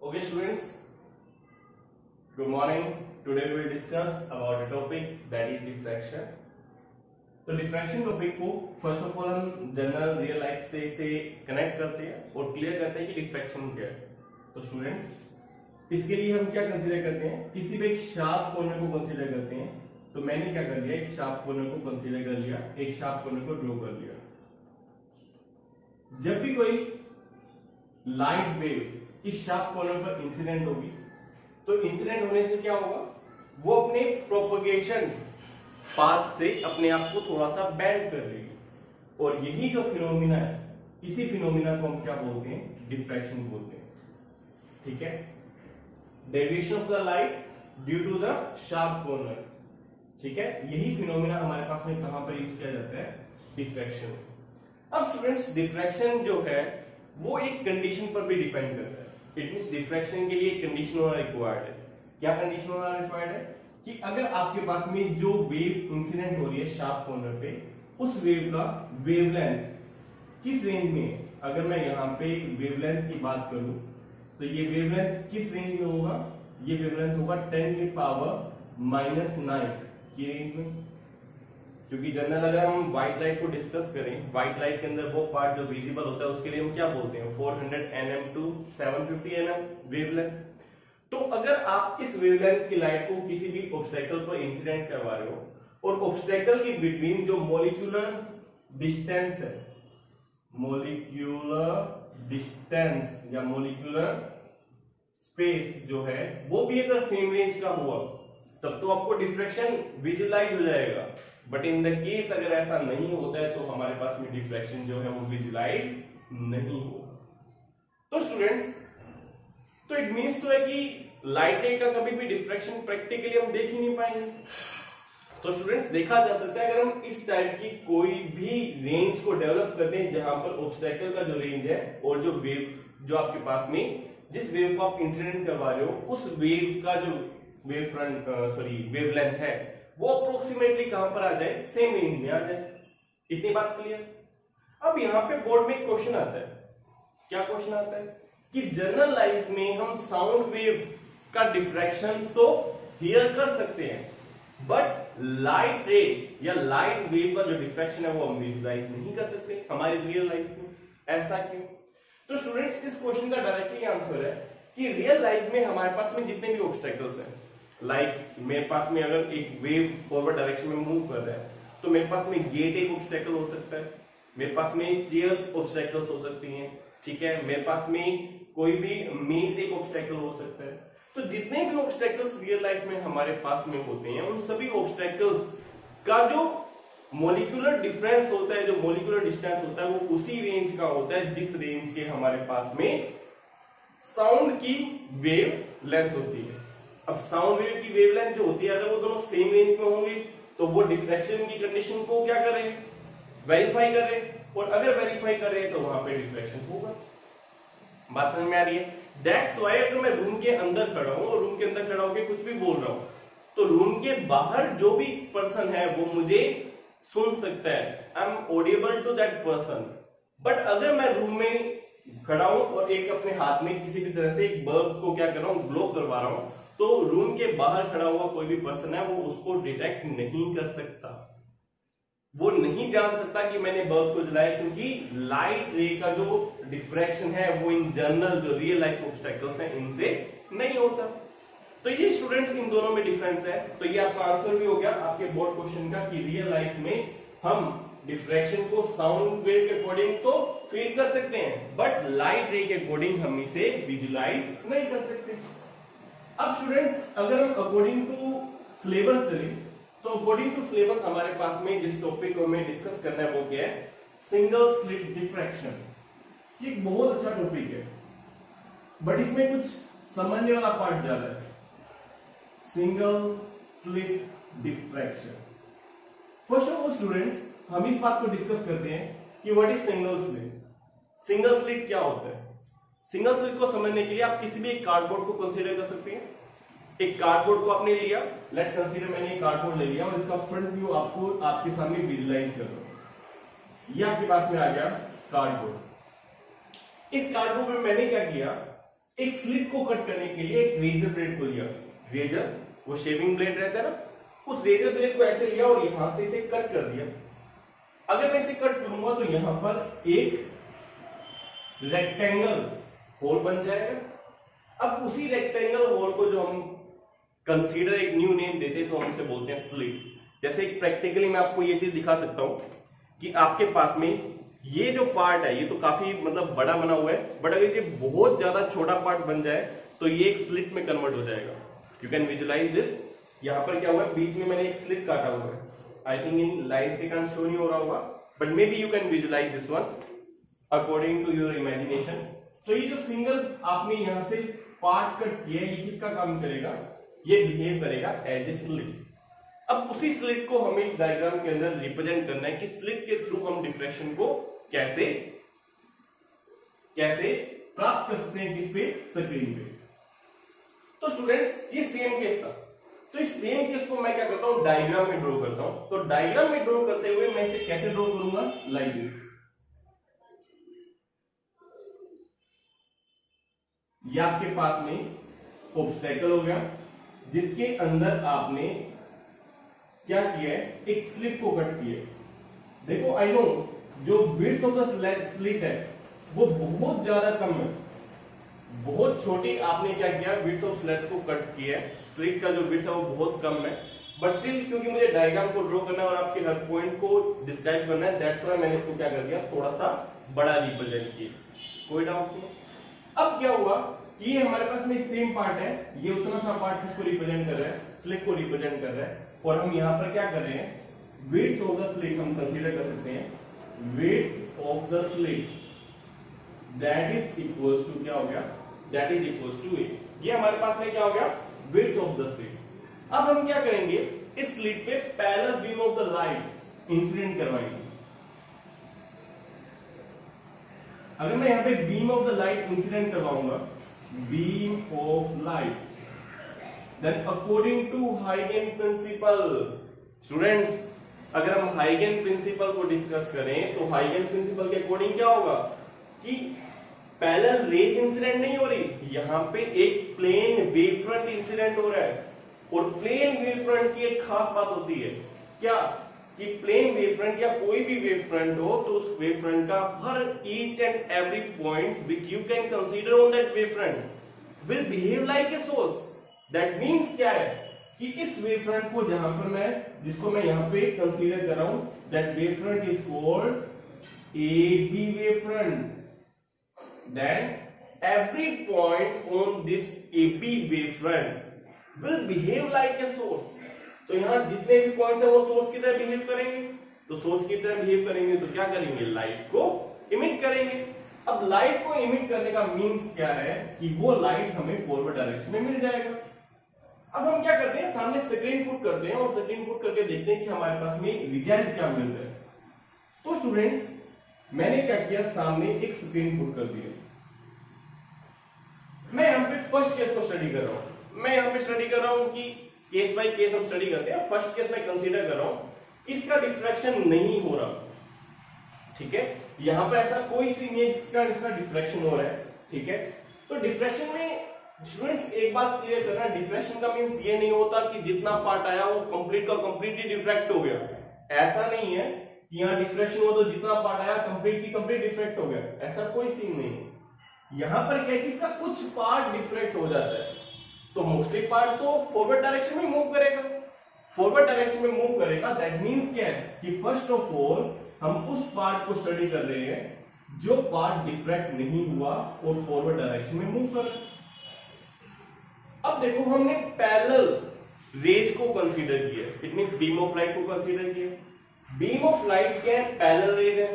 Okay students, good morning. Today we will discuss about a topic that is diffraction. तो diffraction topic को first of all हम general real life से इसे connect करते हैं और क्लियर करते हैं कि डिफ्रैक्शन क्या है। तो स्टूडेंट्स, इसके लिए हम क्या कंसीडर करते हैं, किसी भी एक शार्प कॉर्नर को कंसीडर करते हैं। तो मैंने क्या कर लिया, एक शार्प कॉर्नर को कंसीडर कर लिया, एक शार्प कॉर्नर को ड्रॉ कर लिया। जब भी कोई लाइट वेव इस शार्प कॉर्नर पर इंसिडेंट होगी तो इंसिडेंट होने से क्या होगा, वो अपने प्रोपगेशन पाथ से अपने आप को थोड़ा सा बेंड कर लेगी और यही जो फिनोमिना है, इसी फिनोमिना को हम क्या बोलते हैं, डिफ्रैक्शन बोलते हैं। ठीक है, deviation of the light due to the sharp corner. ठीक है, यही फिनोमिना हमारे पास में कहां पर यूज किया जाता है, डिफ्रैक्शन। अब स्टूडेंट्स, डिफ्रैक्शन जो है वो एक कंडीशन पर भी डिपेंड करता है। इट मींस डिफ्रैक्शन के लिए कंडीशन होना रिक्वायर्ड है। क्या कंडीशन होना रिक्वायर्ड है कि अगर आपके पास में जो वेव इंसिडेंट हो रही है शार्प कॉर्नर पे, उस वेव का वेवलेंथ किस रेंज में है। अगर मैं यहाँ पे वेवलेंथ की बात करूं तो ये वेवलेंथ किस रेंज में होगा, ये वेवलेंथ होगा 10⁻⁹ की रेंज में। क्योंकि जनरल अगर हम व्हाइट लाइट को डिस्कस करें, व्हाइट लाइट के अंदर वो पार्ट जो विजिबल होता है उसके लिए हम क्या बोलते हैं, 400 nm to 750 nm वेवलेंथ। तो अगर आप इस वेवलेंथ की लाइट को किसी भी ऑब्स्टेकल पर इंसिडेंट करवा रहे हो और ऑब्स्टेकल के बिटवीन जो मॉलिक्यूलर डिस्टेंस है, मॉलिक्यूलर डिस्टेंस या मॉलिक्यूलर स्पेस जो है वो भी अगर सेम रेंज का हुआ तब तो आपको डिफ्रैक्शन विजुअलाइज हो जाएगा। बट इन द केस अगर ऐसा नहीं होता है तो हमारे पास में डिफ्रैक्शन जो है वो विजुअलाइज नहीं होगा। तो स्टूडेंट्स, तो इट मींस तो है कि लाइट रे का कभी भी डिफ्रैक्शन प्रैक्टिकली हम देख ही नहीं पाएंगे। तो स्टूडेंट्स, देखा जा सकता है अगर हम इस टाइप की कोई भी रेंज को डेवलप करते हैं जहां पर ऑब्स्टेकल का जो रेंज है और जो वेव जो आपके पास में जिस वेव को आप इंसिडेंट करवा रहे हो उस वेव का जो वेव फ्रंट वेवलेंथ है वो अप्रोक्सीमेटली कहां पर आ जाए, सेम रेंज में आ जाए। इतनी बात क्लियर। अब यहां पे बोर्ड में एक क्वेश्चन आता है। क्या क्वेश्चन आता है कि जनरल लाइफ में हम साउंड वेव का डिफ्रैक्शन तो हियर कर सकते हैं, बट लाइट रे या लाइट वेव का जो डिफ्रैक्शन है वो हम विजुअलाइज नहीं कर सकते हमारी रियल लाइफ में। ऐसा क्यों? तो स्टूडेंट्स, इस क्वेश्चन का डायरेक्टली आंसर है कि रियल लाइफ में हमारे पास में जितने भी ऑब्स्टेकल्स हैं, लाइक मेरे पास में अगर एक वेव फॉरवर्ड डायरेक्शन में मूव कर रहा है तो मेरे पास में गेट एक ऑब्स्टेकल हो सकता है, मेरे पास में चेयर्स ऑब्स्टेकल्स हो सकती हैं। ठीक है, मेरे पास में कोई भी मेज एक ऑब्स्टेकल हो सकता है। तो जितने भी ऑब्स्टेकल्स रियल लाइफ में हमारे पास में होते हैं उन सभी ऑब्स्टेकल्स का जो मॉलिक्यूलर डिफरेंस होता है, जो मॉलिक्यूलर डिस्टेंस होता है वो उसी रेंज का होता है जिस रेंज के हमारे पास में साउंड की वेव लेंथ होती है। अब साउंड वेव की वेवलेंथ जो होती है अगर वो दोनों सेम रेंज में होंगे तो वो डिफ्रैक्शन की कंडीशन को क्या कर रहे हैं, वेरीफाई कर रहे हैं, और अगर वेरीफाई कर रहे हैं तो वहां पे डिफ्रैक्शन होगा। बात समझ में आ रही है? दैट्स व्हाई अगर मैं रूम के अंदर खड़ा हूं और रूम के अंदर खड़ा होकर कुछ भी बोल रहा हूं तो रूम के बाहर जो भी पर्सन है वो मुझे सुन सकता है, I am audible to that person. But अगर मैं रूम में खड़ा हूं और एक अपने हाथ में किसी भी तरह से एक बल्ब को क्या कर रहा हूं, ग्लो करवा रहा हूं, तो रूम के बाहर खड़ा हुआ कोई भी पर्सन है वो उसको डिटेक्ट नहीं कर सकता, वो नहीं जान सकता कि मैंने बल्ब को जलाया, क्योंकि लाइट रे का जो डिफ्रैक्शन है वो इन जनरल जो रियल लाइफ ऑब्स्टेकल्स हैं इनसे नहीं होता। तो ये स्टूडेंट्स इन दोनों में डिफरेंस है। तो ये आपका आंसर भी हो गया आपके बोर्ड क्वेश्चन का कि रियल लाइफ में हम डिफ्रैक्शन को साउंड वेव के अकॉर्डिंग तो फील कर सकते हैं, बट लाइट रे के अकॉर्डिंग हम इसे विजुलाइज नहीं कर सकते। अब स्टूडेंट्स, अगर हम अकॉर्डिंग टू सिलेबस चलें तो अकॉर्डिंग टू सिलेबस हमारे पास में जिस टॉपिक को हमें डिस्कस करना है वो क्या है, सिंगल स्लिट डिफ्रैक्शन। ये एक बहुत अच्छा टॉपिक है बट इसमें कुछ समझने वाला पार्ट ज्यादा है। Single slit diffraction, first of all students हम इस बात को डिस्कस करते हैं कि what is single slit. Single slit क्या होता है? सिंगल स्लिट को समझने के लिए आप किसी भी एक कार्डबोर्ड को कंसीडर कर सकते हैं। एक कार्डबोर्ड को आपने लिया, लेट कंसीडर मैंने एक कार्डबोर्ड ले लिया और इसका फ्रंट व्यू आपको आपके सामने विजुलाइज कर रहा हूं। ये आपके पास में आ गया कार्डबोर्ड। इस कार्डबोर्ड में मैंने क्या किया, एक स्लिट को कट करने के लिए एक रेजर ब्लेड को लिया, रेजर वो शेविंग ब्लेड रहता है ना, उस रेजर ब्लेड को ऐसे लिया और यहां से इसे कट कर दिया। अगर मैं इसे कट करूंगा तो यहां पर एक रेक्टेंगल होल बन जाएगा। अब उसी रेक्टेंगल होल को जो हम कंसीडर एक न्यू नेम देते हैं तो हम इसे बोलते हैं स्लिट। जैसे प्रैक्टिकली मैं आपको ये चीज दिखा सकता हूं कि आपके पास में ये जो पार्ट है ये तो काफी मतलब बड़ा बना हुआ है, बट अगर ये बहुत ज्यादा छोटा पार्ट बन जाए तो ये एक स्लिट में कन्वर्ट हो जाएगा। You can visualise this. यहां पर क्या हुआ है, बीच में मैंने एक स्लिट काटा हुआ है। आई थिंक इन लाइन्स के कारण शो नहीं हो रहा होगा, but maybe you can visualise this one according to your imagination. तो ये जो सिंगल आपने यहां से पार्ट कट किया है, ये किसका काम करेगा, ये बिहेव करेगा एज ए स्लिट। अब उसी स्लिट को हमें इस डायग्राम के अंदर रिप्रेजेंट करना है कि स्लिट के थ्रू हम डिफ्रैक्शन को कैसे प्राप्त कर सकते हैं, किस पे, स्क्रीन पे। तो स्टूडेंट्स ये सेम केस था, तो इस सेम केस को मैं क्या करता हूं, डायग्राम में ड्रॉ करता हूं। तो डायग्राम में ड्रॉ करते हुए मैं इसे कैसे ड्रॉ करूंगा, लाइक दिस। ये आपके पास में ऑब्स्टेकल हो गया जिसके अंदर आपने क्या किया है, एक स्लिट को कट किया है। देखो आई नो जो विड्थ ऑफ द स्लिट है वो बहुत ज्यादा कम है, बहुत छोटी आपने क्या किया, विड्थ ऑफ स्लिट को कट किया है। स्लिट का जो विड्थ है वो बहुत कम है, बट स्टिल क्योंकि मुझे डायग्राम को ड्रॉ करना है और आपके हर पॉइंट को डिस्क्राइब करना है, दैट्स व्हाई मैंने इसको क्या कर दिया, थोड़ा सा बड़ा रिप्रेजेंट किया। कोई डाउट नहीं। अब क्या हुआ कि ये हमारे पास में सेम पार्ट है, ये उतना सा पार्ट इसको रिप्रेजेंट कर रहा है, स्लिट को रिप्रेजेंट कर रहा है, और हम यहां पर क्या कर रहे हैं, विड्थ ऑफ द स्लिट हम कंसीडर कर सकते हैं, width of the slit that is equals to क्या हो गया, that is equals to A. ये हमारे पास में क्या हो गया, विड्थ ऑफ द स्लिट। अब हम क्या करेंगे, इस स्लिट पे parallel beam of the light incident करवाएंगे। अगर मैं यहां पे beam of the light incident करवाऊंगा, beam of light, then according to Huygens principle, students अगर हम हाइगेन प्रिंसिपल को डिस्कस करें तो हाइगेन प्रिंसिपल के अकॉर्डिंग क्या होगा कि पैरेलल रेज इंसिडेंट नहीं हो रही, यहां पे एक प्लेन वेव फ्रंट इंसिडेंट हो रहा है। और प्लेन वेव फ्रंट की एक खास बात होती है क्या, कि प्लेन वेव फ्रंट या कोई भी वेव फ्रंट हो तो उस वेव फ्रंट का हर each and every point which you can consider on that wave front will behave like a source. That means क्या है कि इस वेव फ्रंट को जहां पर मैं, जिसको मैं यहां पे कंसीडर कर रहा हूं, that wave front is called AB wave front. Then every point on this AB wave front will behave like a source. तो यहां जितने भी पॉइंट्स है वो सोर्स की तरह बिहेव करेंगे, तो सोर्स की तरह बिहेव करेंगे तो क्या करेंगे, लाइट को इमिट करेंगे। अब लाइट को इमिट करने का मीन्स क्या है कि वो लाइट हमें फॉरवर्ड डायरेक्शन में मिल जाएगा। अब हम क्या करते हैं, सामने स्क्रीन पुट करते हैं और स्क्रीन पुट करके देखते हैं कि हमारे पास में रिजल्ट क्या मिल रहा है। तो स्टूडेंट्स मैंने क्या किया, सामने एक स्क्रीन पुट कर दिया। मैं यहां पे फर्स्ट केस को स्टडी कर रहा हूं, मैं यहां पे स्टडी कर रहा हूं कि केस बाय केस हम स्टडी करते हैं। फर्स्ट केस में कंसीडर कर रहा हूं कि इसका डिफ्रैक्शन नहीं हो रहा, ठीक है, यहां पर ऐसा कोई सी नहीं है जिसका डिफ्रैक्शन हो रहा है, ठीक है। तो डिफ्रैक्शन में स्टूडेंट्स एक बात क्लियर करना, डिफ्रैक्शन का मींस ये नहीं होता कि जितना पार्ट आया वो कंप्लीट का कंप्लीटली डिफ्रैक्ट हो गया। ऐसा नहीं है कि यहां डिफ्रैक्शन हो तो जितना पार्ट आया कंप्लीट की कंप्लीट डिफ्रैक्ट हो गया, ऐसा कोई सीन नहीं है। यहां पर क्या है कि इसका कुछ पार्ट डिफ्रैक्ट हो जाता है, तो मोस्टली पार्ट तो फॉरवर्ड डायरेक्शन में मूव करेगा, फॉरवर्ड डायरेक्शन में मूव करेगा। दैट मींस क्या है कि फर्स्ट ऑफ ऑल हम उस पार्ट को स्टडी कर रहे हैं जो पार्ट डिफ्रैक्ट नहीं हुआ और फॉरवर्ड डायरेक्शन में मूव कर रहा है। अब देखो हमने पैरेलल रेज को कंसीडर किया, it means beam of light को कंसीडर किया। बीम ऑफ लाइट क्या है, पैरेलल रेज है,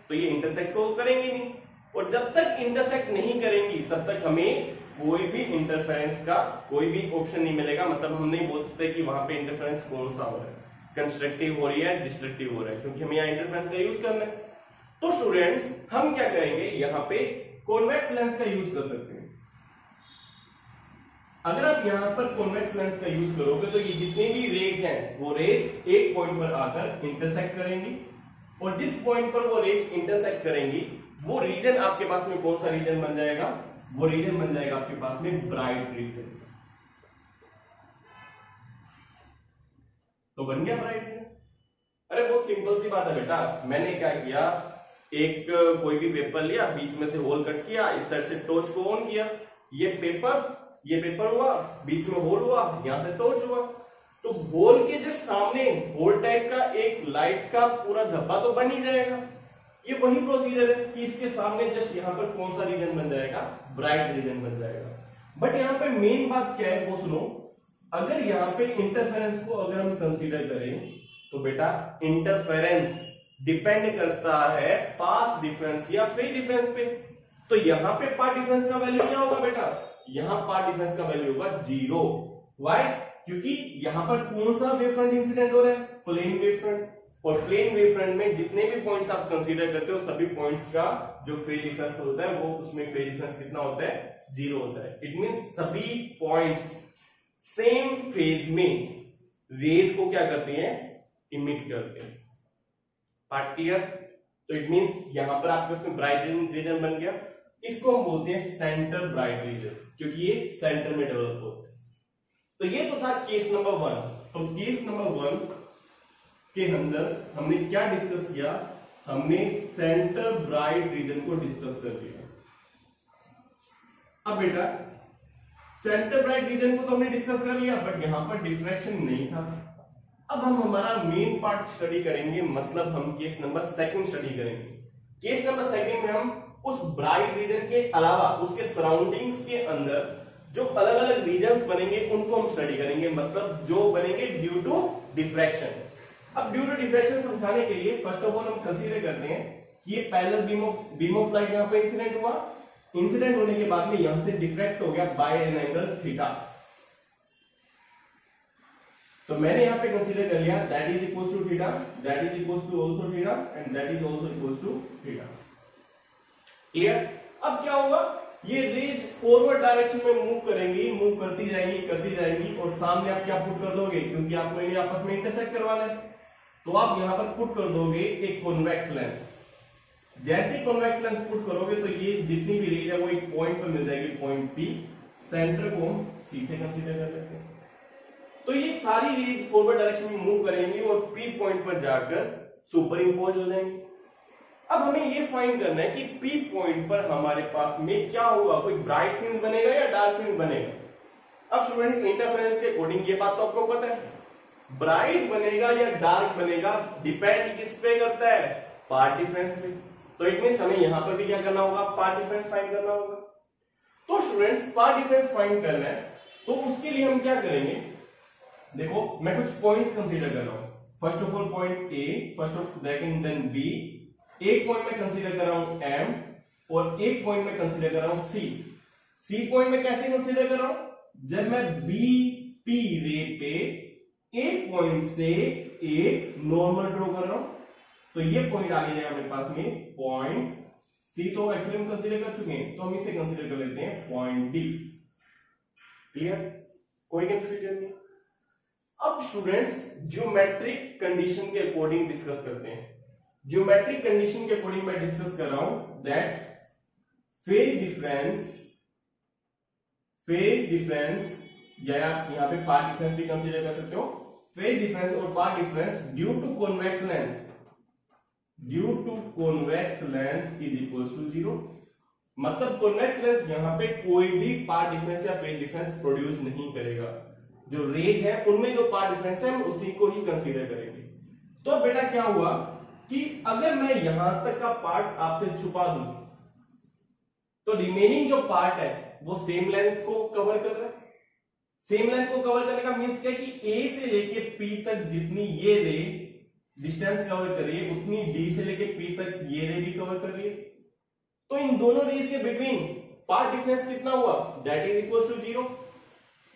तो ये इंटरसेक्ट तो करेंगे नहीं, और जब तक इंटरसेक्ट नहीं करेंगी तब तक हमें कोई भी इंटरफेरेंस का कोई भी ऑप्शन नहीं मिलेगा। मतलब हम नहीं बोल सकते कि वहां पे इंटरफेरेंस कौन सा हो रहा है, कंस्ट्रक्टिव हो रही है, डिस्ट्रक्टिव हो रहा है, क्योंकि हमें यहाँ इंटरफेरेंस का यूज करना है। तो स्टूडेंट्स हम क्या करेंगे, यहाँ पे कॉन्वेक्स लेंस का यूज कर सकते हैं। अगर आप यहां पर कॉन्वेक्स लेंस का यूज करोगे तो ये जितने भी रेज हैं वो रेज एक पॉइंट पर आकर इंटरसेक्ट करेंगी, और जिस पॉइंट पर वो रेज इंटरसेक्ट करेंगी वो रीजन आपके पास में कौन सा रीजन बन जाएगा, वो रीजन बन जाएगा आपके पास में ब्राइट रीजन। तो बन गया ब्राइट रीजन। अरे बहुत सिंपल सी बात है बेटा, मैंने क्या किया, एक कोई भी पेपर लिया, बीच में से होल कट किया, इस साइड से टॉर्च को ऑन किया, ये पेपर हुआ, बीच में होल हुआ, यहां से टॉर्च हुआ, तो होल के जस्ट सामने होल टाइप का एक लाइट का पूरा धब्बा तो बन ही जाएगा। ये वही प्रोसीजर है कि इसके सामने जस्ट यहाँ पर कौन सा रीजन बन जाएगा, ब्राइट रीजन बन जाएगा। बट यहाँ पे मेन बात क्या है वो सुनो, अगर यहाँ पे इंटरफेरेंस को अगर हम कंसीडर करें तो बेटा इंटरफेरेंस डिपेंड करता है पाथ डिफरेंस या फेज डिफरेंस पे। तो यहाँ पे पाथ डिफरेंस का वैल्यू क्या होगा बेटा, यहाँ पाथ डिफरेंस का वैल्यू होगा 0। व्हाई? क्योंकि यहाँ पर कौन सा वेव फ्रंट इंसिडेंट हो रहा है, प्लेन वेव फ्रंट, और प्लेन वेव फ्रंट में जितने भी पॉइंट्स आप कंसीडर करते हो सभी पॉइंट्स का जो फेज डिफरेंस होता है वो उसमें फेज डिफरेंस कितना होता है, 0 होता है। इट मींस सभी पॉइंट्स सेम फेज में रेज को क्या करते हैं, इमिट करते हैं। Part clear? तो इट मींस यहां पर आपके उसमें ब्राइट रीजन बन गया, इसको हम बोलते हैं सेंटर ब्राइट रीजन, क्योंकि ये सेंटर में डेवलप होता है। तो ये तो था केस नंबर 1। तो केस नंबर 1 के अंदर हमने क्या डिस्कस किया, हमने सेंटर ब्राइट रीजन को डिस्कस कर दिया। अब बेटा सेंटर ब्राइट रीजन को तो हमने डिस्कस कर लिया, बट यहां पर डिफ्रैक्शन नहीं था। अब हम हमारा मेन पार्ट स्टडी करेंगे, मतलब हम केस नंबर 2 स्टडी करेंगे। केस नंबर 2 में हम उस ब्राइट रीजन के अलावा उसके सराउंडिंग्स के अंदर जो अलग अलग रीजन्स बनेंगे उनको हम स्टडी करेंगे, मतलब जो बनेंगे ड्यू टू डिफ्रैक्शन। अब ड्यू टू डिफ्रैक्शन समझाने के लिए फर्स्ट ऑफ ऑल हम कंसीडर करते हैं कि ये पैरेलल बीम ऑफ लाइट यहां पे इंसिडेंट हुआ, इंसिडेंट होने के बाद में यहां से डिफ्रैक्ट हो गया बाय एन एंगल थीटा। तो मैंने यहां पे कंसीडर कर लिया that is equals to theta, that is equals to also theta and that is also equals to theta. Clear? अब क्या होगा, ये रेज फॉरवर्ड डायरेक्शन में मूव करेंगी, मूव करती जाएंगी और सामने आप क्या पुट कर दोगे, क्योंकि आपको इन्हें आपस में इंटरसेक्ट करवाना है, तो आप यहां पर पुट कर दोगे एक कॉन्वेक्स लेंस। जैसे ही कॉन्वेक्स लेंस पुट करोगे तो ये जितनी भी रेज है वो एक पॉइंट पर मिल जाएगी, पॉइंट पी। सेंटर को हम सी से कंसीडर कर लेते हैं। तो ये सारी रेज फॉरवर्ड डायरेक्शन में मूव करेंगी और पी पॉइंट पर जाकर सुपर इंपोज हो जाएंगी। अब हमें ये फाइंड करना है कि पी पॉइंट पर हमारे पास में क्या होगा, कोई ब्राइट फ्रिंज बनेगा या डार्क फ्रिंज बनेगा। अब स्टूडेंट इंटरफेरेंस के अकॉर्डिंग ये बात तो आपको पता है, ब्राइट बनेगा या डार्क बनेगा डिपेंड किस पे करता है, पाथ डिफरेंस पे। तो इट मींस हमें यहां पर भी क्या करना होगा, पाथ डिफरेंस फाइंड करना होगा। तो स्टूडेंट्स पाथ डिफरेंस फाइंड करना है तो उसके लिए हम क्या करेंगे, देखो मैं कुछ पॉइंट्स कंसीडर कर रहा हूं। First of all point A, first of then B, एक पॉइंट में कंसीडर कर रहा हूं एम और एक पॉइंट में कंसीडर कर रहा हूं सी। सी पॉइंट में कैसे कंसीडर कर रहा हूं, जब मैं बी पी रे पे एक पॉइंट से एक नॉर्मल ड्रॉ कर रहा हूं, तो ये पॉइंट आ गया हमारे पास में पॉइंट सी। तो एक्चुअली हम कंसीडर कर चुके हैं, तो हम इसे कंसीडर कर लेते हैं पॉइंट डी। क्लियर? कोई कंफ्यूजन नहीं। अब स्टूडेंट्स ज्योमेट्रिक कंडीशन के अकॉर्डिंग डिस्कस करते हैं। ज्योमेट्रिक कंडीशन के अकॉर्डिंग मैं डिस्कस कर रहा हूं दैट फेज डिफरेंस या यहां पे पाथ डिफरेंस भी कंसीडर कर सकते हो। फेज डिफरेंस और path difference due to convex lens is equals to 0। मतलब कॉन्वेक्स लेंस यहां पे कोई भी पाथ डिफरेंस या फेज डिफरेंस प्रोड्यूस नहीं करेगा। जो रेज है उनमें जो पाथ डिफरेंस है हम उसी को ही कंसीडर करेंगे। तो बेटा क्या हुआ कि अगर मैं यहां तक का पार्ट आपसे छुपा दूं तो रिमेनिंग जो पार्ट है वो सेम लेंथ को कवर कर रहा है। सेम लेंथ को कवर करने का मींस क्या है कि ए से लेके पी तक जितनी ये रे डिस्टेंस कवर कर रही है उतनी डी से लेके पी तक ये रे भी कवर कर रही है। तो इन दोनों रेज के बिटवीन पाथ डिफरेंस कितना हुआ, दैट इज इक्वल टू 0।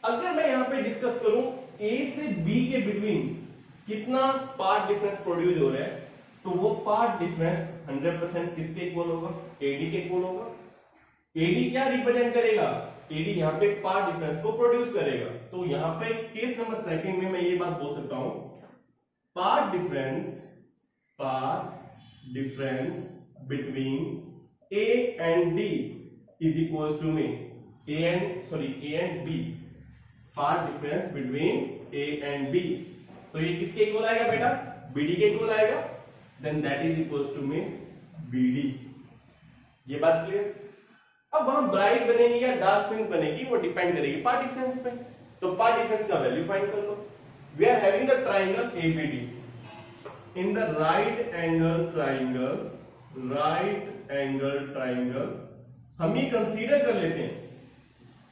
अगर मैं यहां पे डिस्कस करूं ए से बी के बिटवीन कितना पाथ डिफरेंस प्रोड्यूस हो रहा है, तो वो पाथ डिफरेंस 100% किसके इक्वल होगा, एडी के इक्वल होगा। एडी क्या रिप्रेजेंट करेगा, एडी यहां पे पाथ डिफरेंस को प्रोड्यूस करेगा। तो यहां पे केस नंबर 2 में मैं ये बात बोल सकता हूं, path difference between A and D is equals to में A and B, path difference between A and B. तो ये किसके इक्वल आएगा बेटा? बीडी के इक्वल आएगा। Then that is equals to में बीडी। ये बात क्लियर? अब वहां ब्राइट बनेगी या डार्क फ्रिंज बनेगी वो डिपेंड करेगी पार्ट डिफरेंस पे। तो पार्ट डिफरेंस का वैल्यू फाइंड कर लो। We are having the triangle ABD in the right angle triangle हम ये कंसीडर कर लेते हैं।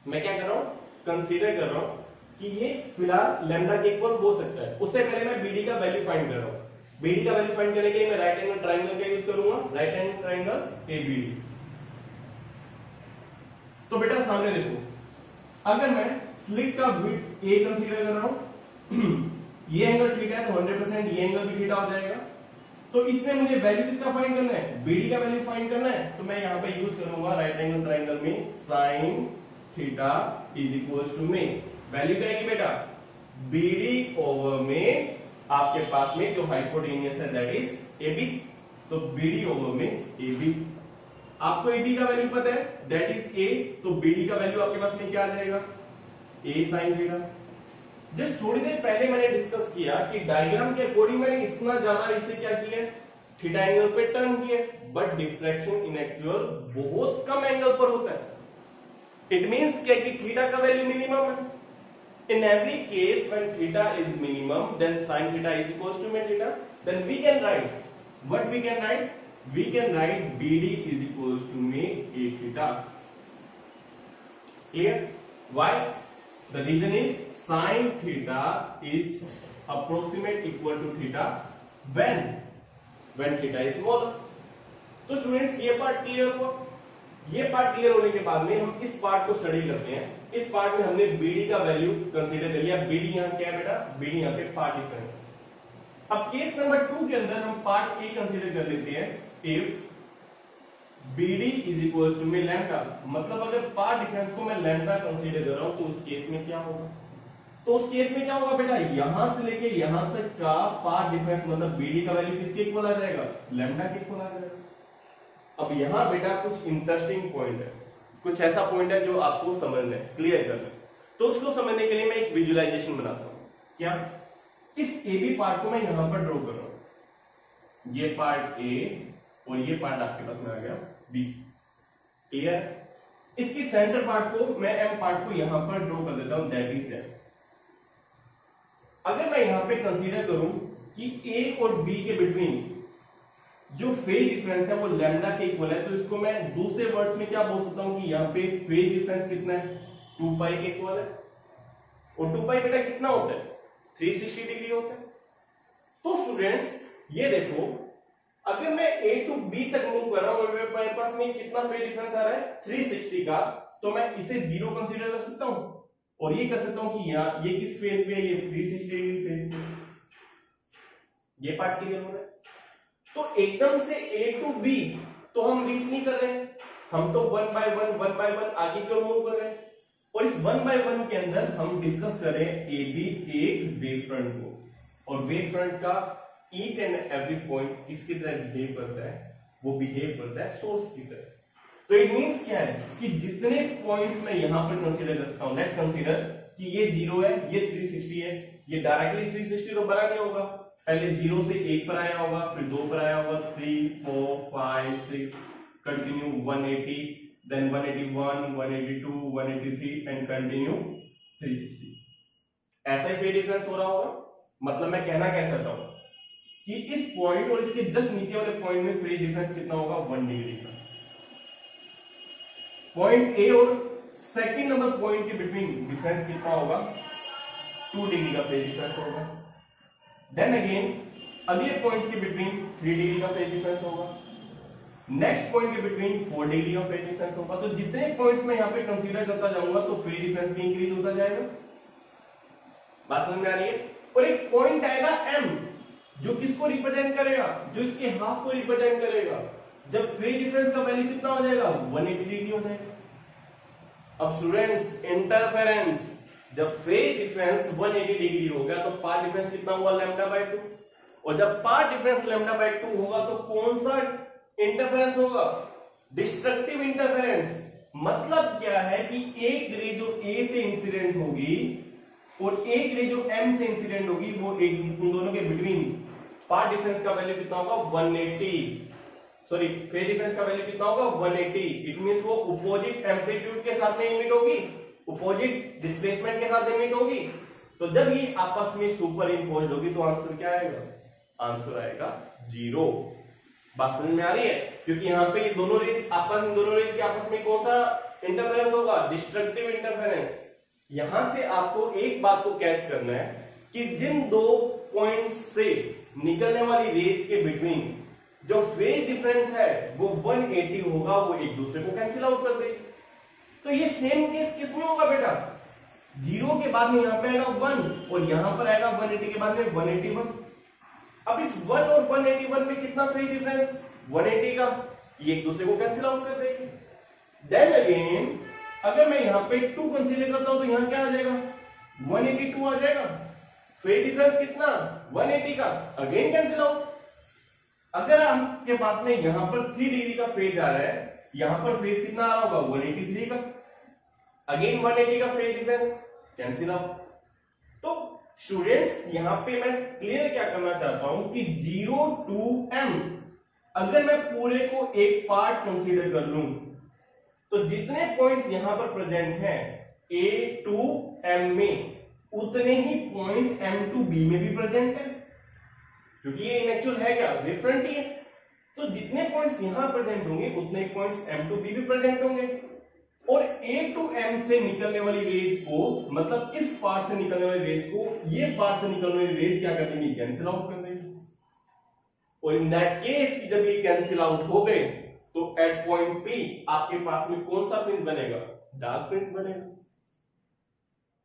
मैं क्या कर रहा हूं? कंसीडर कर रहा हूं कि ये फिलहाल लैम्डा के इक्वल हो सकता है। उससे पहले मैं बीडी का वैल्यू फाइंड कर रहा हूं। बीडी का वैल्यू फाइंड करने के लिए मैं राइट एंगल ट्राइंगल का यूज करूंगा, राइट एंगल ट्राइंगल एबीडी। तो बेटा सामने देखो, अगर मैं स्लिट का विड्थ ए कंसीडर कर रहा हूं ये एंगल थीटा है तो 100% ये एंगल भी थीटा हो जाएगा। तो इसमें मुझे वैल्यू किसका फाइंड करना है? बीडी का वैल्यू फाइंड करना है। तो मैं यहां पे यूज करूंगा राइट एंगल ट्राइंगल में sin theta is equals to में वैल्यू क्या है बेटा? बीडी ओवर में आपके पास में जो हाइपोटेन्यूस है दैट इज एबी। तो बीडी ओवर में एबी, आपको एबी का वैल्यू पता है दैट इज ए। तो बीडी का वैल्यू आपके पास में क्या आ जाएगा? ए साइन थीटा। जस्ट थोड़ी देर पहले मैंने डिस्कस किया कि डायग्राम के अकॉर्डिंग मैंने इतना ज्यादा इसे क्या किया, थीटा एंगल पे टर्न किया, बट डिफ्रैक्शन इन एक्चुअल बहुत कम एंगल पर होता है। इट मींस क्या कि थीटा का वैल्यू मिनिमम है। In every case when theta is minimum, then sin theta is equals to में theta. Then we can write, what we can write? We can write BD is equals to में a theta. Clear? Why? The reason is sin theta is approximate equal to theta when theta is smaller. तो students ये part clear हुआ। ये part clear होने के बाद में हम इस पार्ट को स्टडी करते हैं। इस पार्ट में हमने बीडी का वैल्यू कंसीडर कर लिया। बीडी यहां क्या है बेटा? बीडी यहां पे पार्ट डिफरेंस। अब केस नंबर 2 के अंदर हम पार्ट ए कंसीडर कर लेते हैं। If BD is equals to में लैम्डा, मतलब अगर पार्ट डिफरेंस को मैं लैम्डा कंसीडर कर रहा हूं तो उस केस में क्या होगा? तो उस केस में क्या होगा बेटा? यहां से लेके यहां तक का पार्ट डिफरेंस मतलब बीडी का वैल्यू किसके इक्वल आ जाएगा? लैम्डा के इक्वल आ जाएगा। अब यहां बेटा कुछ इंटरेस्टिंग पॉइंट है, कुछ ऐसा पॉइंट है जो आपको समझना है, क्लियर करना है। तो उसको समझने के लिए मैं एक विजुअलाइजेशन बनाता हूं। क्या? इस AB पार्ट को मैं यहां पर ड्रॉ कर रहा हूं। ये पार्ट A और ये पार्ट आपके पास में आ गया B। क्लियर? इसकी सेंटर पार्ट को मैं M पार्ट को यहां पर ड्रॉ कर देता हूं, दैट इज M। अगर मैं यहां पे कंसीडर करूं कि A और B के बिटवीन जो फेज डिफरेंस है वो लैम्डा के इक्वल है, तो इसको मैं दूसरे वर्ड्स में क्या बोल सकता हूं कि यहाँ पे फेज डिफरेंस कितना है? 2 पाई के इक्वल है। और 2 पाई बेटा कितना होता है? 360 डिग्री होता है। तो स्टूडेंट्स ये देखो, अगर मैं A to B तक मूव कर रहा हूं और मेरे पास में कितना फेज डिफरेंस आ रहा है? 360 का, तो मैं इसे 0 कंसीडर कर सकता हूं और ये कर सकता हूं कि यहाँ ये किस फेज पे है? ये 360 डिग्री फेज पे। ये पार्ट क्लियर हो रहा है? तो एकदम से A to B तो हम रीच नहीं कर रहे हैं, हम तो 1 by 1 आगे क्यों मूव कर रहे हैं। और इस 1 by 1 के अंदर हम डिस्कस कर रहे हैं AB एक वेव फ्रंट को, और वेव फ्रंट का ईच एंड एवरी पॉइंट किसकी तरह बिहेव करता है? वो बिहेव करता है सोर्स की तरह। तो इट मींस क्या है कि जितने पॉइंट्स मैं यहां पर कंसीडर कर सकता हूं, लेट कंसीडर कि ये 0 है, ये 360 है, ये डायरेक्टली 360 तो बना नहीं होगा, पहले 0 से 1 पर आया होगा, फिर 2 पर आया होगा, 3 4 5 6 कंटिन्यू 180, देन 181 182 183 एंड कंटिन्यू 360। ऐसा ही फेज डिफरेंस हो रहा होगा। मतलब मैं कहना क्या चाहता हूं कि इस पॉइंट और इसके जस्ट नीचे वाले पॉइंट में फेज डिफरेंस कितना होगा? 1 डिग्री का। पॉइंट ए और सेकंड नंबर पॉइंट के बिटवीन डिफरेंस कितना होगा? 2 डिग्री का फेज डिफरेंस होगा। देन अगेन अगले पॉइंट्स के बिटवीन 3 डिग्री का फेज डिफरेंस होगा। नेक्स्ट पॉइंट के बिटवीन 4 डिग्री का फेज डिफरेंस होगा। तो जितने पॉइंट्स मैं यहां पे कंसीडर करता जाऊंगा तो फेज डिफरेंस भी इंक्रीज होता जाएगा। बात समझ में आ रही है? और एक पॉइंट आएगा M जो किसको रिप्रेजेंट करेगा? जो इसके हाफ को रिप्रेजेंट करेगा। जब फेज डिफरेंस का वैल्यू कितना हो जाएगा? 180 डिग्री हो जाएगा। अब स्टूडेंट्स इंटरफेरेंस, जब फेज डिफरेंस 180 डिग्री हो गया तो पाथ डिफरेंस कितना हुआ? λ/2। और जब पाथ डिफरेंस λ/2 होगा तो कौन सा इंटरफेरेंस होगा? Destructive interference. मतलब क्या है कि एक रे जो ए से इंसिडेंट होगी और एक रे जो एम से इंसिडेंट होगी वो एक उन दोनों के बिटवीन पाथ डिफरेंस का वैल्यू कितना होगा 180, सॉरी फेज डिफरेंस का वैल्यू कितना होगा 180। इट मींस वो अपोजिट एम्पलीट्यूड के साथ में इमिट होगी, अपोजिट डिस्प्लेसमेंट के साथ इमिट होगी। तो जब ये आपस में सुपर इम्पोज होगी तो आंसर क्या आएगा, आंसर आएगा 0। बात समझ में आ रही है? क्योंकि यहाँ पे ये दोनों रेज आपस में, दोनों रेज के आपस में कौन सा इंटरफेरेंस होगा, डिस्ट्रक्टिव इंटरफेरेंस। यहां से आपको एक बात को कैच करना है कि जिन दो पॉइंट से निकलने वाली रेज के बिटवीन जो फेज डिफरेंस है वो 180 होगा, वो एक दूसरे को कैंसिल आउट कर देगी। तो ये सेम केस किसमें होगा बेटा, 0 के बाद में यहां पे आएगा 1 और यहां पर आएगा 180 के बाद में 181। अब इस 1 और 181 में कितना फेज डिफरेंस, 180 का, ये एक दूसरे को कैंसिल आउट कर देगी। देन अगेन अगर मैं यहां पे 2 कंसीडर करता हूं तो यहां क्या आ जाएगा, 182 आ जाएगा। फेज डिफरेंस कितना, 180 का, अगेन कैंसिल आउट। अगर आपके पास में यहां पर 3 डिग्री का फेज आ रहा है, यहां पर फेज कितना आ रहा होगा 183 का, अगेन 180 का फेज डिफरेंस, कैंसिल आउट। तो स्टूडेंट्स यहां पे मैं क्लियर क्या करना चाहता हूं कि 0 to m अगर मैं पूरे को एक पार्ट कंसीडर कर लूं तो जितने पॉइंट्स यहां पर प्रेजेंट हैं a to m में उतने ही पॉइंट m to b में भी प्रेजेंट है, क्योंकि ये इनएक्चुअल है क्या, डिफरेंट ही है। तो जितने पॉइंट्स यहां प्रेजेंट होंगे उतने पॉइंट्स m to b भी प्रेजेंट होंगे। और a to m से निकलने वाली रेज को, मतलब इस पार्ट से निकलने वाली रेज को ये पार्ट से निकलने वाली रेज क्या कर देंगे, कैंसिल आउट कर देंगे। और इन दैट केस जब ये कैंसिल आउट हो गए तो एट पॉइंट P आपके पास में कौन सा फ्रिंज बनेगा, डार्क फ्रिंज बनेगा।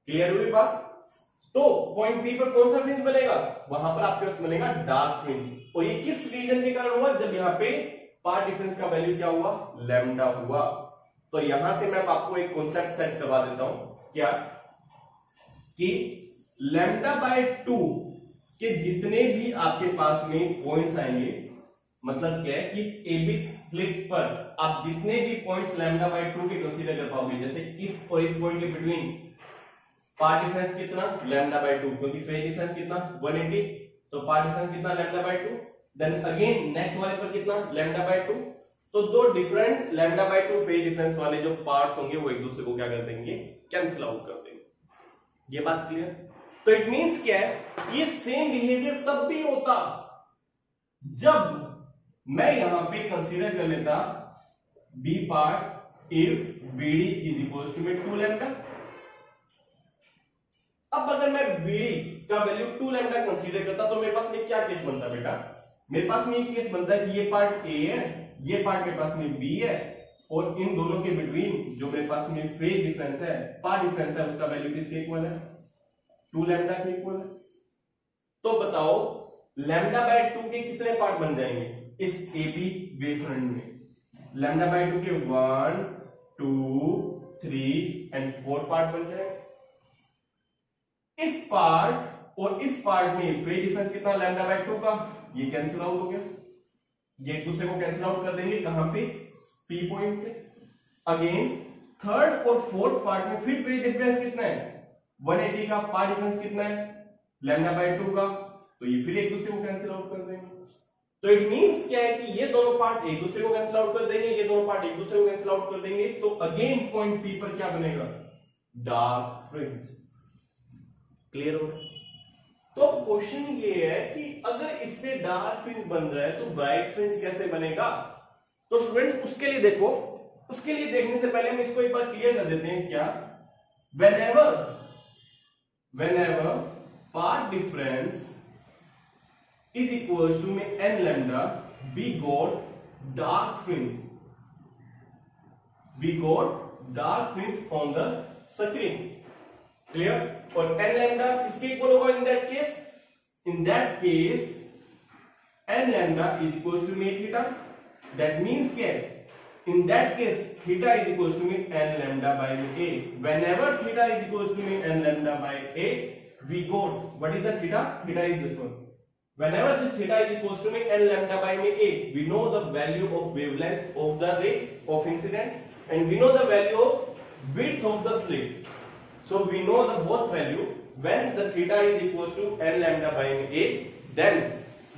क्लियर हुई बात? तो पॉइंट P पर कौन सा फ्रिंज बनेगा, वहां पर आपके पास बनेगा डार्क फ्रिंज। और ये किस रीजन के कारण हुआ, जब यहां पे पाथ डिफरेंस का वैल्यू क्या हुआ, लैम्डा हुआ। तो यहां से मैं आपको एक कॉन्सेप्ट सेट करवा देता हूं, क्या कि लैम्डा बाय 2 के जितने भी आपके पास में पॉइंट्स आएंगे, मतलब क्या है कि इस AB स्लिप पर आप जितने भी पॉइंट्स लैम्डा बाय 2 के कंसीडर कर पाओगे, जैसे इस और इस पॉइंट के बिटवीन पाथ डिफरेंस कितना, लैम्डा बाय 2, क्योंकि फेज डिफरेंस कितना 180, तो पाथ डिफरेंस कितना, lambda by 2। Then again next वाले पर कितना, लैम्डा बाय 2। तो दो different lambda by 2 phase difference वाले जो पार्ट्स होंगे वो एक दूसरे को क्या कर देंगे, कैंसिल आउट कर देंगे। ये बात क्लियर? तो इट मींस क्या है, ये सेम बिहेवियर तब भी होता जब मैं यहां पे कंसीडर कर लेता B part if BD is equal to 2 lambda. अब अगर मैं BD का वैल्यू 2 लैम्डा कंसीडर करता तो मेरे पास में क्या केस बनता बेटा, मेरे पास में एक केस बनता है कि ये पार्ट A है, ये पार्ट मेरे पास में B है, और इन दोनों के बिटवीन जो मेरे पास में फेज डिफरेंस है, पाथ डिफरेंस है, उसका वैल्यू किसके इक्वल है, 2 लैम्डा के इक्वल है। तो बताओ लैम्डा बाय 2 के कितने पार्ट बन जाएंगे इस AB वेवफ्रंट में, लैम्डा बाय 2 के 1 2 3 एंड 4 पार्ट बन जाएंगे। इस पार्ट और इस पार्ट में फेज डिफरेंस कितना, लैम्डा बाय 2 का, ये कैंसिल आउट हो गया, ये एक दूसरे को कैंसिल आउट कर देंगे, कहां पे, P पॉइंट पे। अगेन थर्ड और फोर्थ पार्ट में फिर फेज डिफरेंस कितना है, 180 का, पाथ डिफरेंस कितना है, लैम्डा बाय 2 का, तो ये फिर एक दूसरे को कैंसिल आउट कर देंगे। तो इट मींस क्या है कि ये दोनों पार्ट एक दूसरे को कैंसिल आउट कर देंगे, ये दोनों पार्ट एक दूसरे को कैंसिल आउट कर देंगे। तो अगेन पॉइंट P पर क्या बनेगा, डार्क फ्रिंज। क्लियर हो गया? तो क्वेश्चन ये है कि अगर इससे डार्क फ्रिंज बन रहा है तो ब्राइट फ्रिंज कैसे बनेगा। तो स्टूडेंट उसके लिए देखो, उसके लिए देखने से पहले हम इसको एक बार क्लियर कर देते हैं। क्या, whenever path difference is equals to n lambda, we got dark fringe, on the screen. Clear? और n lambda किसके इक्वल होगा in that case? In that case n lambda is equals to theta. That means क्या, in that case theta is equals to n lambda by a. Whenever theta is equals to n lambda by a, we got, what is the theta? Theta is this one. Whenever this theta is equals to n lambda by a, we know the value of wavelength of the ray of incident, and we know the value of width of the slit. So we know the both value. When the theta is equals to n lambda by a, then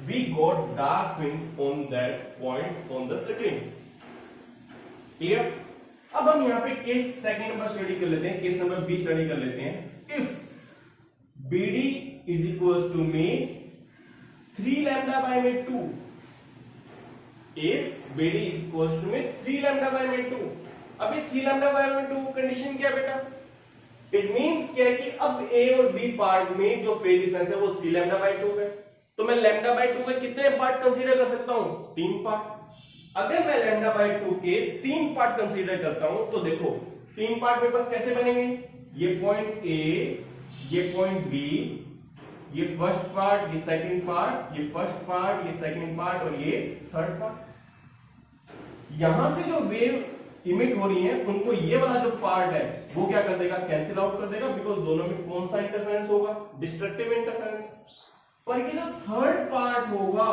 we got dark fringe on that point on the screen. Clear? अब हम यहाँ पे case second number study कर लेते हैं, case number B study कर लेते हैं. If BD is equals to में 3 lambda by में 2, if BD is equals to में 3 lambda by में 2, अभी 3 lambda by में 2 कंडीशन क्या है बेटा? इट मींस क्या है कि अब A और B पार्ट में जो फेज डिफरेंस है वो 3 lambda by 2 है. तो मैं lambda by 2 के कितने पार्ट कंसीडर कर सकता हूं? 3 पार्ट. अगर मैं lambda by 2 के 3 पार्ट कंसीडर करता हूं तो देखो 3 पार्ट मेरे पास कैसे बनेंगे? ये पॉइंट A, ये पॉइंट B, ये फर्स्ट पार्ट, ये सेकंड पार्ट, ये फर्स्ट पार्ट, ये सेकंड पार्ट और ये थर्ड पार्ट. यहां से जो वेव इमिट हो रही है उनको ये वाला जो पार्ट है वो क्या कर देगा? कैंसिल आउट कर देगा, बिकॉज दोनों में कौन सा इंटरफेरेंस होगा? Destructive interference. पर ये जो थर्ड पार्ट होगा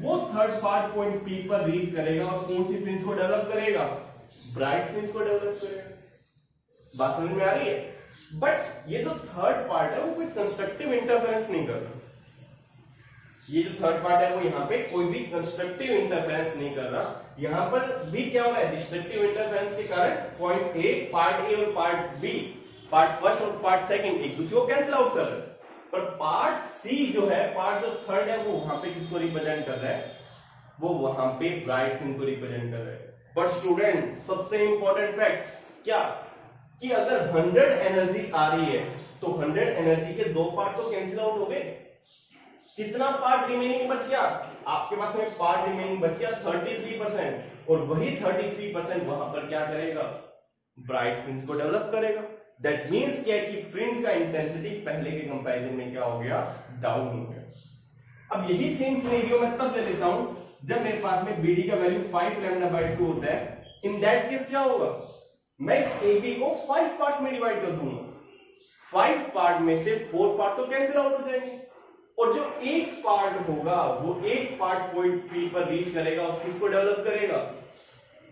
वो थर्ड पार्ट पॉइंट P पर रीच करेगा और कौन सी फ्रिंज को डेवलप करेगा? ब्राइट फ्रिंज को डेवलप करेगा. बात समझ में आ रही है? बट ये जो थर्ड पार्ट है वो कोई कंस्ट्रक्टिव इंटरफेरेंस नहीं कर रहा. ये जो थर्ड पार्ट है वो यहाँ पे कोई भी कंस्ट्रक्टिव इंटरफेरेंस नहीं कर रहा. यहाँ पर भी क्या हो रहा है? डिस्ट्रक्टिव इंटरफेरेंस के कारण पॉइंट ए, पार्ट ए और पार्ट बी, पार्ट फर्स्ट और पार्ट सेकंड एक दूसरे को कैंसिल आउट कर रहे हैं. पर पार्ट सी जो है, पार्ट जो थर्ड है वो वहां पे किसको रिप्रेजेंट कर रहा है? वो वहां पे ब्राइट फ्रिंज को रिप्रेजेंट कर रहा है. पर स्टूडेंट सबसे इंपॉर्टेंट फैक्ट क्या कि अगर 100 एनर्जी आ रही है तो 100 एनर्जी के 2 पार्ट तो कैंसिल आउट हो गए. कितना पार्ट रिमेनिंग बच गया? आपके पास में पार्ट रिमेनिंग बच गया 33%. और वही 33% वहां पर क्या करेगा? ब्राइट फ्रिंज को डेवलप करेगा. दैट मींस क्या है कि फ्रिंज का इंटेंसिटी पहले के कंपैरिजन में क्या हो गया? डाउन हो गया. अब यही सेम सिनेरियो मैं तब ले लेता हूं जब मेरे पास में BD का वैल्यू 5 lambda by 2 होता है. इन दैट केस क्या होगा? मैं इस AB को 5 पार्ट्स में डिवाइड कर दूंगा. 5 पार्ट में से 4 पार्ट तो कैंसिल आउट हो जाएंगे और जो एक पार्ट होगा वो एक पार्ट पॉइंट P पर रीच करेगा और किसको डेवलप करेगा?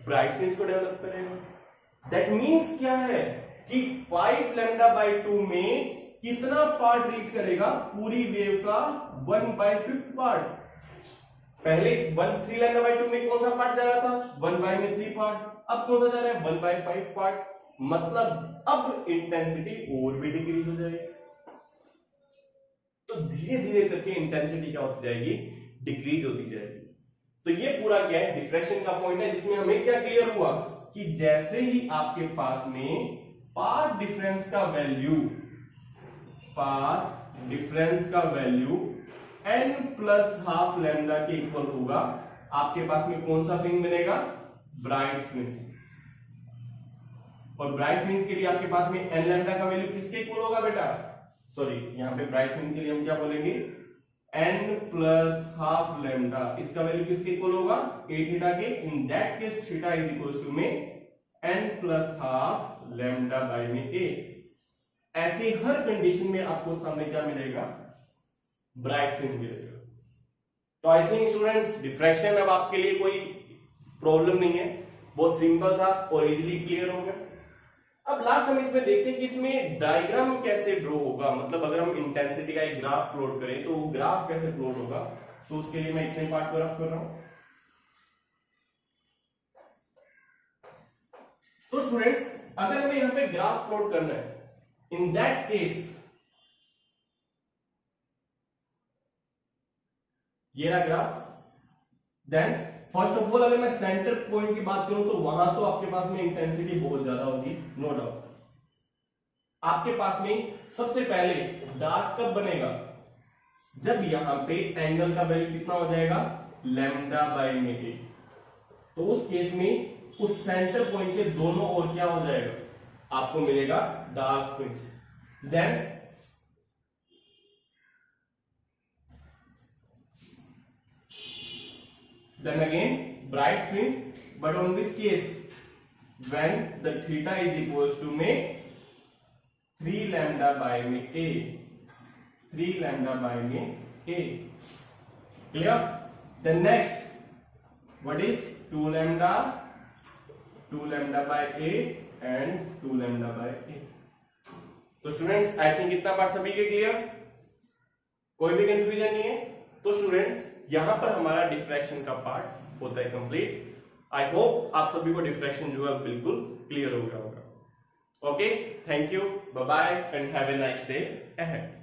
ब्राइट फ्रिंज को डेवलप करेगा. दैट मींस क्या है कि 5 lambda by 2 में कितना पार्ट रीच करेगा? पूरी वेव का 1/5 पार्ट. पहले 3 lambda by 2 में कौन सा पार्ट जा रहा था? 1/3 में 3 पार्ट. अब कौन सा जा रहा है? 1/5 पार्ट. मतलब अब इंटेंसिटी और भी डिक्रीज हो जाएगी. तो धीरे धीरे करके इंटेंसिटी क्या होती जाएगी? डिक्रीज होती जाएगी. तो ये पूरा क्या है? डिफ्रैक्शन का पॉइंट है जिसमें हमें क्या क्लियर हुआ कि जैसे ही आपके पास में पाथ डिफरेंस का value n plus half lambda के इक्वल होगा, आपके पास में कौन सा फ्रिंज बनेगा? Bright fringe. और ब्राइट फ्रिंज के लिए आपके पास में n लैम्डा का वैल्यू किसके इक्वल होगा बेटा? सॉरी, यहां पे ब्राइट फ्रिंज के लिए हम क्या बोलेंगे? n plus half lambda. इसका वैल्यू किसके इक्वल होगा? a थीटा के. In that case theta is equals to में n plus half lambda by में a. ऐसे हर कंडीशन में आपको सामने क्या मिलेगा? ब्राइट फ्रिंज मिलेगा. तो आई थिंक स्टूडेंट्स डिफ्रैक्शन अब आपके लिए कोई प्रॉब्लम नहीं है, बहुत सिंपल था और इजीली क्लियर हो गया. अब लास्ट हम इसमें देखते हैं कि इसमें डायग्राम कैसे ड्रॉ होगा. मतलब अगर हम इंटेंसिटी का एक ग्राफ प्लॉट करें तो वो ग्राफ कैसे प्लॉट होगा. तो उसके लिए मैं इतने पार्ट को रफ कर रहा हूं. तो स्टूडेंट्स अगर हमें यहां पे ग्राफ प्लॉट करना है, इन दैट केस ये रहा graph. Then first of all अगर मैं सेंटर पॉइंट की बात करूं तो वहां तो आपके पास में इंटेंसिटी बहुत ज्यादा होगी, नो डाउट. आपके पास में सबसे पहले डार्क कब बनेगा? जब यहां पे एंगल का वैल्यू कितना हो जाएगा? लैम्डा बाय में a. तो उस केस में उस सेंटर पॉइंट के दोनों ओर क्या हो जाएगा? आपको मिलेगा dark fringe. Then again bright fringe, but on which case? When the theta is equals to में 3 lambda by में a. 3 lambda by में a. Clear? Then next, what is 2 lambda 2 lambda by A and 2 lambda by A. तो students I think इतना part सभी के clear, कोई भी confusion नहीं है। तो स्टूडेंट्स यहां पर हमारा डिफ्रैक्शन का पार्ट होता है कंप्लीट। आई होप आप सभी को डिफ्रैक्शन जो है बिल्कुल क्लियर हो गया होगा। Okay, thank you, bye bye and have a nice day ahead.